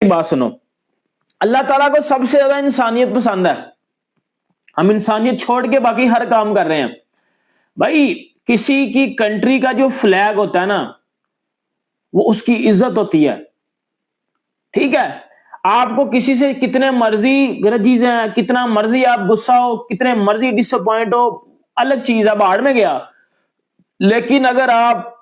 बात सुनो, अल्लाह ताला को सबसे ज्यादा इंसानियत पसंद है। हम इंसानियत छोड़ के बाकी हर काम कर रहे हैं। भाई किसी की कंट्री का जो फ्लैग होता है ना, वो उसकी इज्जत होती है। ठीक है, आपको किसी से कितने मर्जी ग्रजीज हैं, कितना मर्जी आप गुस्सा हो, कितने मर्जी डिसअपॉइंट हो, अलग चीज है, बाहर में गया। लेकिन अगर आप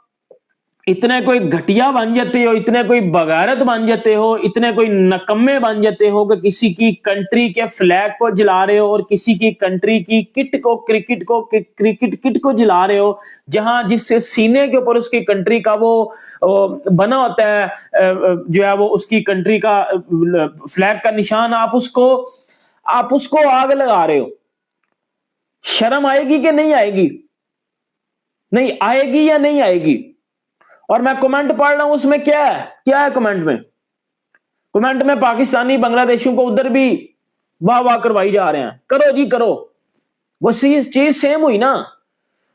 इतने कोई घटिया बन जाते हो, इतने कोई बगारत बन जाते हो, इतने कोई नकम्मे बन जाते हो कि किसी की कंट्री के फ्लैग को जला रहे हो और किसी की कंट्री की क्रिकेट किट को जला रहे हो, जहां जिससे सीने के ऊपर उसकी कंट्री का वो बना होता है, जो है वो उसकी कंट्री का फ्लैग का निशान, आप उसको आग लगा रहे हो। शर्म आएगी कि नहीं आएगी? नहीं आएगी या नहीं आएगी? और मैं कमेंट पढ़ रहा हूं, उसमें क्या है कमेंट में पाकिस्तानी बांग्लादेशियों को उधर भी वाह वाह करवाई जा रहे हैं। करो जी करो, वो चीज सेम हुई ना।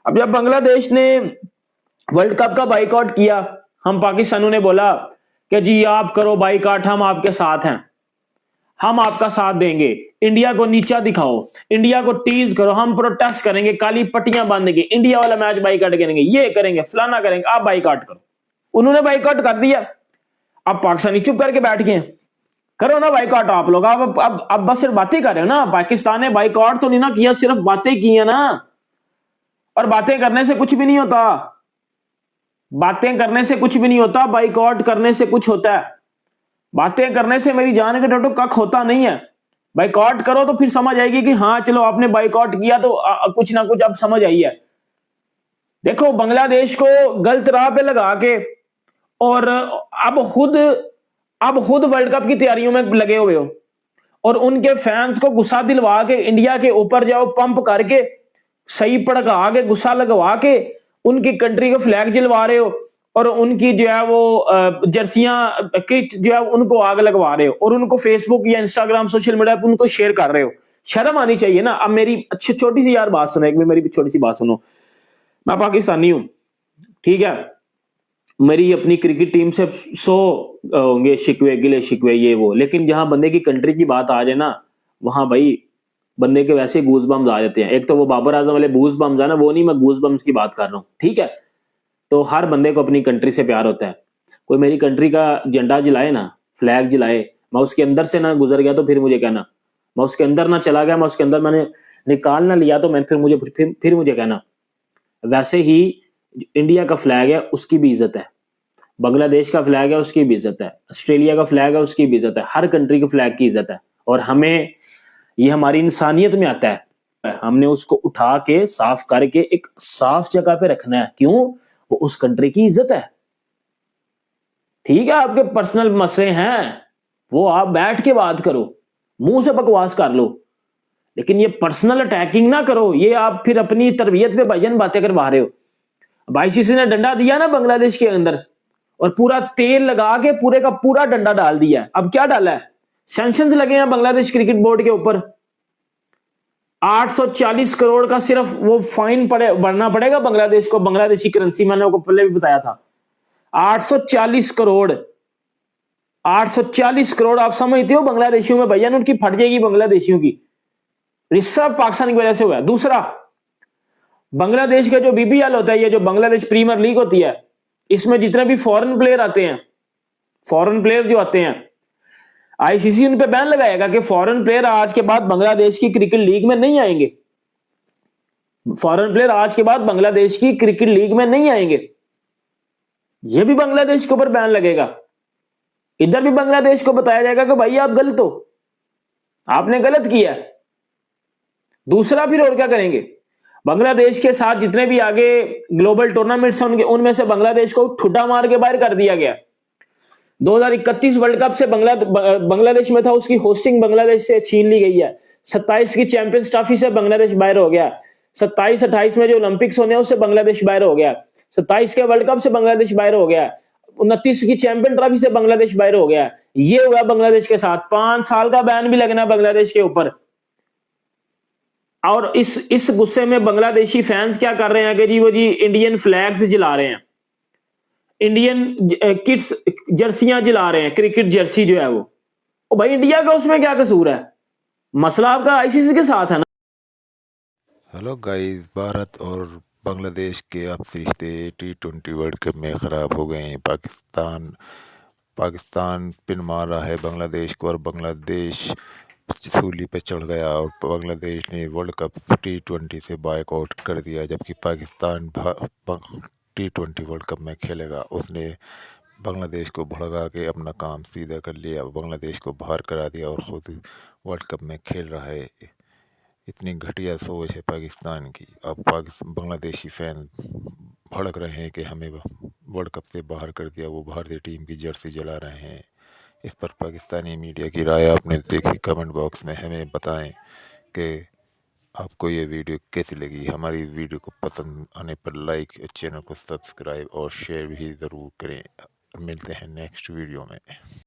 अब जब बांग्लादेश ने वर्ल्ड कप का बाइकआउट किया, हम पाकिस्तानियों ने बोला कि जी आप करो बाइकआउट, हम आपके साथ हैं, हम आपका साथ देंगे, इंडिया को नीचा दिखाओ, इंडिया को टीज करो, हम प्रोटेस्ट करेंगे, काली पट्टियां बांधेंगे, इंडिया वाला मैच बाइकआउट करेंगे, ये करेंगे, फलाना करेंगे, आप बाइकआउट करो। उन्होंने बाइकआउट कर दिया। अब पाकिस्तानी चुप करके बैठ गए। करो ना बाइकआउट आप लोग। अब बस सिर्फ बातें कर रहे हो ना। पाकिस्तान ने बाइकआउट तो नहीं ना किया, सिर्फ बातें की है ना। और बातें करने से कुछ भी नहीं होता, बातें करने से कुछ भी नहीं होता, बाइकआउट करने से कुछ होता है। बातें करने से मेरी जान के टोटो कख होता नहीं है। बाइकआउट करो तो फिर समझ आएगी कि हाँ चलो आपने बाइकआउट किया तो कुछ ना कुछ अब समझ आई है। देखो बांग्लादेश को गलत राह पे लगा के और अब खुद वर्ल्ड कप की तैयारियों में लगे हुए हो और उनके फैंस को गुस्सा दिलवा के इंडिया के ऊपर जाओ पंप करके, सही भड़का के, गुस्सा लगवा के उनकी कंट्री को फ्लैग जलवा रहे हो और उनकी जो है वो जर्सियां किट जो है उनको आग लगवा रहे हो और उनको फेसबुक या इंस्टाग्राम सोशल मीडिया पर उनको शेयर कर रहे हो। शर्म आनी चाहिए ना। अब मेरी अच्छी छोटी सी यार बात सुनो, एक मेरी छोटी सी बात सुनो। मैं पाकिस्तानी हूं, ठीक है, मेरी अपनी क्रिकेट टीम से 100 होंगे शिकवे गिले शिकवे ये वो, लेकिन जहां बंदे की कंट्री की बात आ जाए ना, वहां भाई बंदे के वैसे गूज बम्स आ जाते हैं। एक तो वो बाबर आजम वाले गूज बम्स है ना, वो नहीं, मैं गूज बम्स की बात कर रहा हूं। ठीक है, तो हर बंदे को अपनी कंट्री से प्यार होता है। कोई मेरी कंट्री का झंडा जलाए ना, फ्लैग जलाए, मैं उसके अंदर से ना गुजर गया तो फिर मुझे कहना, मैं उसके अंदर ना चला गया, मैं उसके अंदर मैंने निकाल ना लिया तो मैं फिर मुझे कहना। वैसे ही इंडिया का फ्लैग है उसकी भी इज्जत है, बांग्लादेश का फ्लैग है उसकी भी इज्जत है, ऑस्ट्रेलिया का फ्लैग है उसकी भी इज्जत है, हर कंट्री के फ्लैग की इज्जत है। और हमें ये हमारी इंसानियत में आता है, हमने उसको उठा के साफ करके एक साफ जगह पे रखना है। क्यों? वो उस कंट्री की इज्जत है। ठीक है, आपके पर्सनल मसले हैं वो आप बैठ के बात करो, मुंह से बकवास कर लो, लेकिन ये पर्सनल अटैकिंग ना करो। ये आप फिर अपनी तरबियत पे भजन बातें करवा रहे हो। आईसीसी ने डंडा दिया ना बांग्लादेश के अंदर और पूरा तेल लगा के पूरे का पूरा डंडा डाल दिया। अब क्या डाला है? सैंक्शंस लगे हैं बांग्लादेश क्रिकेट बोर्ड के ऊपर। 840 करोड़ का सिर्फ वो फाइन भरना पड़ेगा बांग्लादेश को, बांग्लादेशी करेंसी, मैंने आपको पहले भी बताया था। 840 करोड़, 840 करोड़ आप समझते हो बांग्लादेशियों में भैया उनकी फट जाएगी बांग्लादेशियों की। सब पाकिस्तान की वजह से हुआ है। दूसरा, बांग्लादेश का जो बीबीएल होता है, ये जो बांग्लादेश प्रीमियर लीग होती है, इसमें जितने भी फॉरेन प्लेयर आते हैं, फॉरेन प्लेयर जो आते हैं, आईसीसी उन पे बैन लगाएगा कि फॉरेन प्लेयर आज के बाद बांग्लादेश की क्रिकेट लीग में नहीं आएंगे। फॉरेन प्लेयर आज के बाद बांग्लादेश की क्रिकेट लीग में नहीं आएंगे। यह भी बांग्लादेश के ऊपर बैन लगेगा। इधर भी बांग्लादेश को बताया जाएगा कि भाई आप गलत हो, आपने गलत किया। दूसरा, फिर और क्या करेंगे? बांग्लादेश के साथ जितने भी आगे ग्लोबल टूर्नामेंट्स हैं उनमें से बांग्लादेश को ठुड्डा मार के बाहर कर दिया गया। 2031 वर्ल्ड कप से बांग्लादेश में था, उसकी होस्टिंग बांग्लादेश से छीन ली गई है। 27 की चैंपियंस ट्रॉफी से बांग्लादेश बाहर हो गया। 27-28 में जो ओलंपिक्स होने हैं उससे बांग्लादेश बाहर हो गया। 27 के वर्ल्ड कप से बांग्लादेश बाहर हो गया। 29 की चैंपियन ट्रॉफी से बांग्लादेश बाहर हो गया। ये हुआ बांग्लादेश के साथ। 5 साल का बैन भी लगना बांग्लादेश के ऊपर। और इस गुस्से में बांग्लादेशी फैंस क्या कर रहे हैं कि जी वो जी इंडियन फ्लैग्स जला रहे हैं, इंडियन किड्स जर्सियां जला रहे हैं, क्रिकेट जर्सी जो है वो। ओ भाई इंडिया का उसमें क्या कसूर है? मसला आपका आईसीसी के साथ है ना। हेलो गाइस, भारत और बांग्लादेश के आपसी रिश्ते T20 वर्ल्ड कप में ख़राब हो गए हैं। पाकिस्तान पिन मार रहा है बांग्लादेश को और बांग्लादेश सूली पे चढ़ गया और बांग्लादेश ने वर्ल्ड कप T20 से बायकॉट कर दिया, जबकि पाकिस्तान T20 वर्ल्ड कप में खेलेगा। उसने बांग्लादेश को भड़का के अपना काम सीधा कर लिया, बांग्लादेश को बाहर करा दिया और खुद वर्ल्ड कप में खेल रहा है। इतनी घटिया सोच है पाकिस्तान की। अब बांग्लादेशी फैन भड़क रहे हैं कि हमें वर्ल्ड कप से बाहर कर दिया, वो भारतीय टीम की जर्सी जला रहे हैं। इस पर पाकिस्तानी मीडिया की राय आपने देखी, कमेंट बॉक्स में हमें बताएं कि आपको ये वीडियो कैसी लगी। हमारी वीडियो को पसंद आने पर लाइक, चैनल को सब्सक्राइब और शेयर भी ज़रूर करें। मिलते हैं नेक्स्ट वीडियो में।